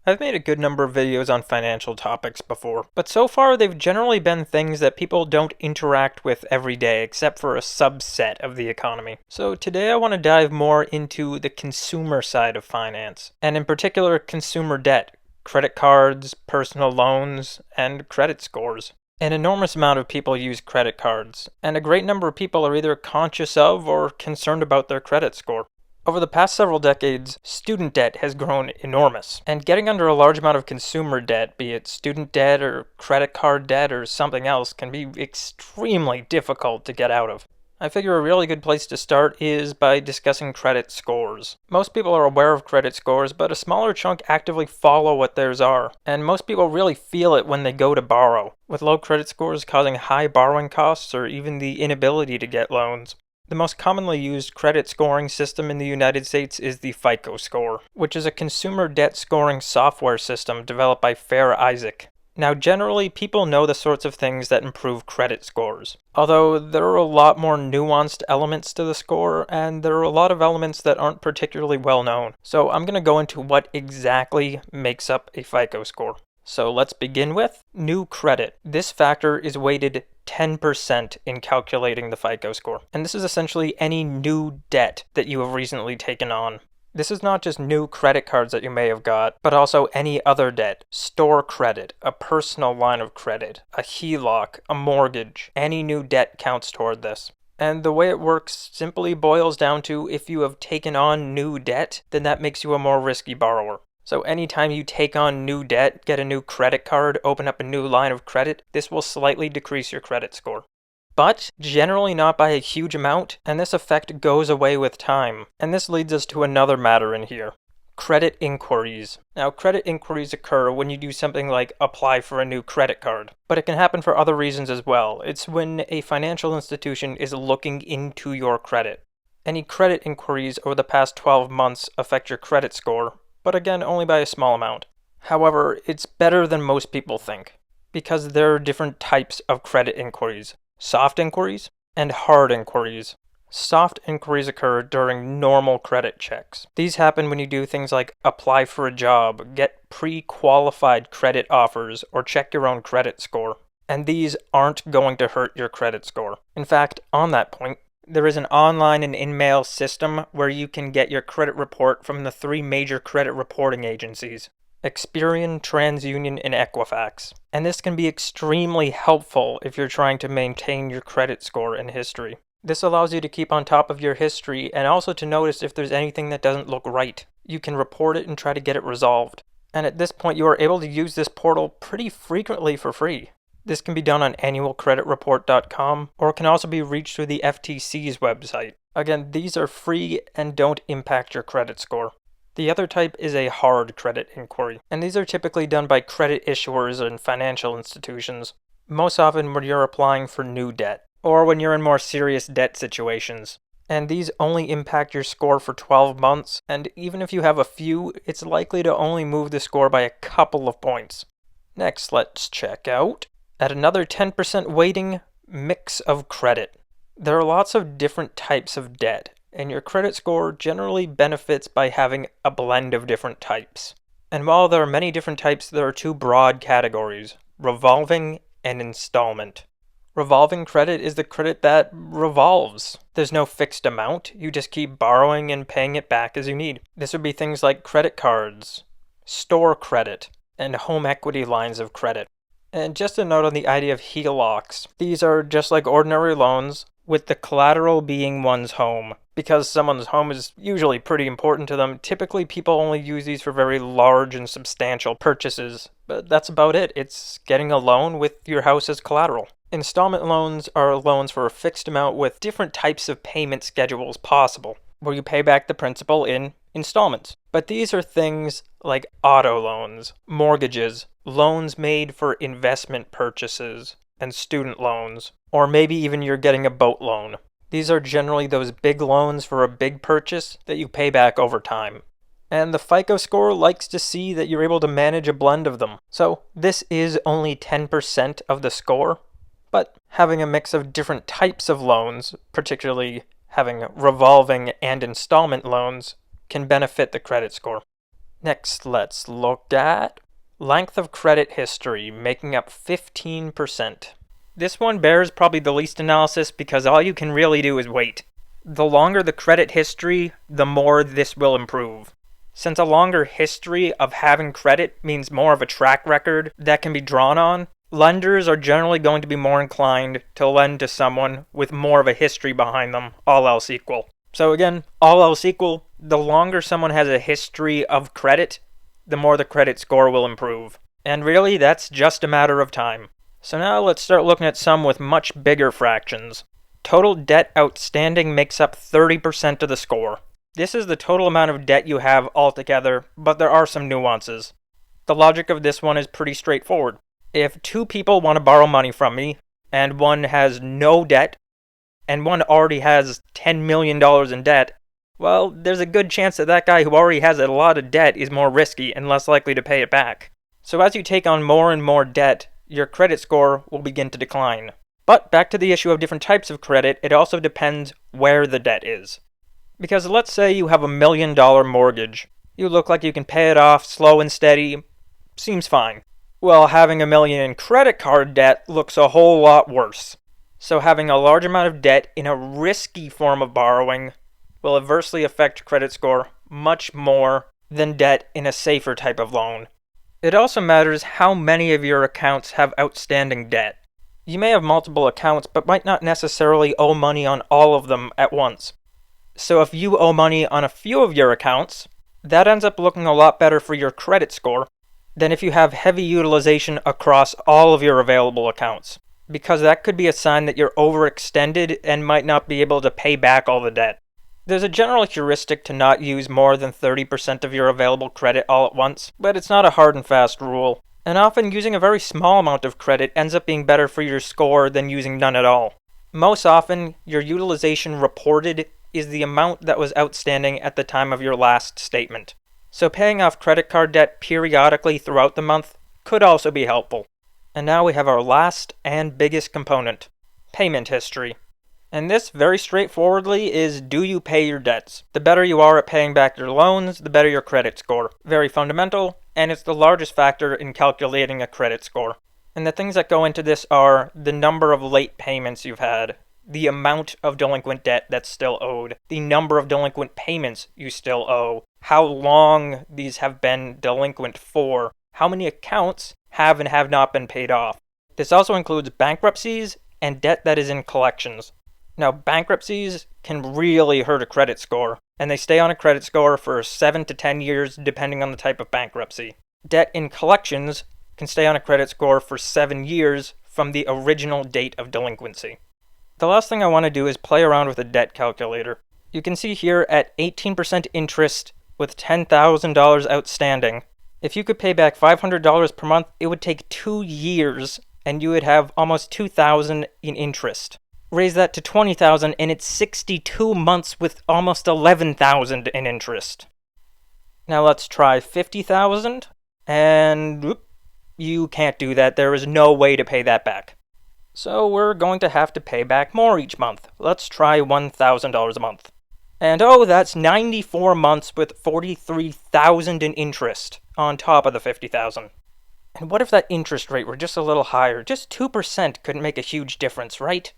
I've made a good number of videos on financial topics before, but so far they've generally been things that people don't interact with every day except for a subset of the economy. So today I want to dive more into the consumer side of finance, and in particular consumer debt, credit cards, personal loans, and credit scores. An enormous amount of people use credit cards, and a great number of people are either conscious of or concerned about their credit score. Over the past several decades, student debt has grown enormous, and getting under a large amount of consumer debt, be it student debt or credit card debt or something else, can be extremely difficult to get out of. I figure a really good place to start is by discussing credit scores. Most people are aware of credit scores, but a smaller chunk actively follow what theirs are, and most people really feel it when they go to borrow, with low credit scores causing high borrowing costs or even the inability to get loans. The most commonly used credit scoring system in the United States is the FICO score, which is a consumer debt scoring software system developed by Fair Isaac. Now, generally, people know the sorts of things that improve credit scores, although there are a lot more nuanced elements to the score, and there are a lot of elements that aren't particularly well known. So I'm going to go into what exactly makes up a FICO score. So let's begin with new credit. This factor is weighted 10% in calculating the FICO score. And this is essentially any new debt that you have recently taken on. This is not just new credit cards that you may have got, but also any other debt, store credit, a personal line of credit, a HELOC, a mortgage. Any new debt counts toward this. And the way it works simply boils down to if you have taken on new debt, then that makes you a more risky borrower. So anytime you take on new debt, get a new credit card, open up a new line of credit, this will slightly decrease your credit score. But generally not by a huge amount, and this effect goes away with time. And this leads us to another matter in here. Credit inquiries. Now, credit inquiries occur when you do something like apply for a new credit card, but it can happen for other reasons as well. It's when a financial institution is looking into your credit. Any credit inquiries over the past 12 months affect your credit score, but again, only by a small amount. However, it's better than most people think, because there are different types of credit inquiries. Soft inquiries and hard inquiries. Soft inquiries occur during normal credit checks. These happen when you do things like apply for a job, get pre-qualified credit offers, or check your own credit score. And these aren't going to hurt your credit score. In fact, on that point, there is an online and in-mail system where you can get your credit report from the 3 major credit reporting agencies: Experian, TransUnion, and Equifax. And this can be extremely helpful if you're trying to maintain your credit score and history. This allows you to keep on top of your history and also to notice if there's anything that doesn't look right. You can report it and try to get it resolved. And at this point, you are able to use this portal pretty frequently for free. This can be done on annualcreditreport.com, or can also be reached through the FTC's website. Again, these are free and don't impact your credit score. The other type is a hard credit inquiry, and these are typically done by credit issuers and financial institutions, most often when you're applying for new debt, or when you're in more serious debt situations. And these only impact your score for 12 months, and even if you have a few, it's likely to only move the score by a couple of points. Next, let's check out, at another 10% weighting, mix of credit. There are lots of different types of debt, and your credit score generally benefits by having a blend of different types. And while there are many different types, there are 2 broad categories: revolving and installment. Revolving credit is the credit that revolves. There's no fixed amount, you just keep borrowing and paying it back as you need. This would be things like credit cards, store credit, and home equity lines of credit. And just a note on the idea of HELOCs. These are just like ordinary loans, with the collateral being one's home. Because someone's home is usually pretty important to them, typically people only use these for very large and substantial purchases. But that's about it. It's getting a loan with your house as collateral. Installment loans are loans for a fixed amount with different types of payment schedules possible, where you pay back the principal in installments. But these are things like auto loans, mortgages, loans made for investment purchases, and student loans, or maybe even you're getting a boat loan. These are generally those big loans for a big purchase that you pay back over time. And the FICO score likes to see that you're able to manage a blend of them. So this is only 10% of the score, but having a mix of different types of loans, particularly having revolving and installment loans, can benefit the credit score. Next, let's look at length of credit history, making up 15%. This one bears probably the least analysis because all you can really do is wait. The longer the credit history, the more this will improve. Since a longer history of having credit means more of a track record that can be drawn on, lenders are generally going to be more inclined to lend to someone with more of a history behind them, all else equal. So again, all else equal, the longer someone has a history of credit, the more the credit score will improve. And really, that's just a matter of time. So now let's start looking at some with much bigger fractions. Total debt outstanding makes up 30% of the score. This is the total amount of debt you have altogether, but there are some nuances. The logic of this one is pretty straightforward. If two people want to borrow money from me, and one has no debt, and one already has $10 million in debt, well, there's a good chance that that guy who already has a lot of debt is more risky and less likely to pay it back. So as you take on more and more debt, your credit score will begin to decline. But back to the issue of different types of credit, it also depends where the debt is. Because let's say you have $1 million mortgage. You look like you can pay it off slow and steady. Seems fine. Well, having $1 million in credit card debt looks a whole lot worse. So having a large amount of debt in a risky form of borrowing will adversely affect credit score much more than debt in a safer type of loan. It also matters how many of your accounts have outstanding debt. You may have multiple accounts, but might not necessarily owe money on all of them at once. So if you owe money on a few of your accounts, that ends up looking a lot better for your credit score than if you have heavy utilization across all of your available accounts, because that could be a sign that you're overextended and might not be able to pay back all the debt. There's a general heuristic to not use more than 30% of your available credit all at once, but it's not a hard and fast rule. And often using a very small amount of credit ends up being better for your score than using none at all. Most often, your utilization reported is the amount that was outstanding at the time of your last statement. So paying off credit card debt periodically throughout the month could also be helpful. And now we have our last and biggest component, payment history. And this, very straightforwardly, is do you pay your debts? The better you are at paying back your loans, the better your credit score. Very fundamental, and it's the largest factor in calculating a credit score. And the things that go into this are the number of late payments you've had, the amount of delinquent debt that's still owed, the number of delinquent payments you still owe, how long these have been delinquent for, how many accounts have and have not been paid off. This also includes bankruptcies and debt that is in collections. Now, bankruptcies can really hurt a credit score, and they stay on a credit score for 7 to 10 years depending on the type of bankruptcy. Debt in collections can stay on a credit score for 7 years from the original date of delinquency. The last thing I want to do is play around with a debt calculator. You can see here at 18% interest with $10,000 outstanding. If you could pay back $500 per month, it would take 2 years, and you would have almost $2,000 in interest. Raise that to $20,000 and it's 62 months with almost $11,000 in interest. Now let's try $50,000 and you can't do that. There is no way to pay that back. So we're going to have to pay back more each month. Let's try $1,000 a month. And that's 94 months with $43,000 in interest on top of the $50,000. And what if that interest rate were just a little higher? Just 2% couldn't make a huge difference, right?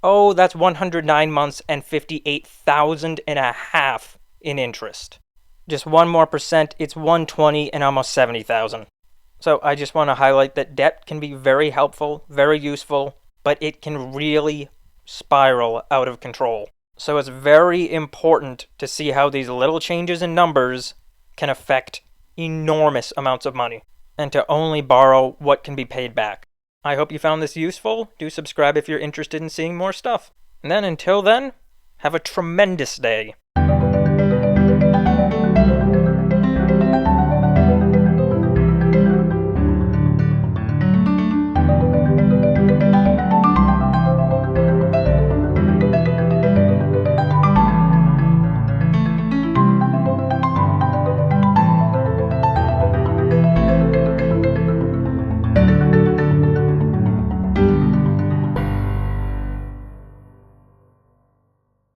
That's 109 months and $58,000 and a half in interest. Just one more percent, it's 120 and almost 70,000. So I just want to highlight that debt can be very helpful, very useful, but it can really spiral out of control. So it's very important to see how these little changes in numbers can affect enormous amounts of money, and to only borrow what can be paid back. I hope you found this useful. Do subscribe if you're interested in seeing more stuff. And then until then, have a tremendous day.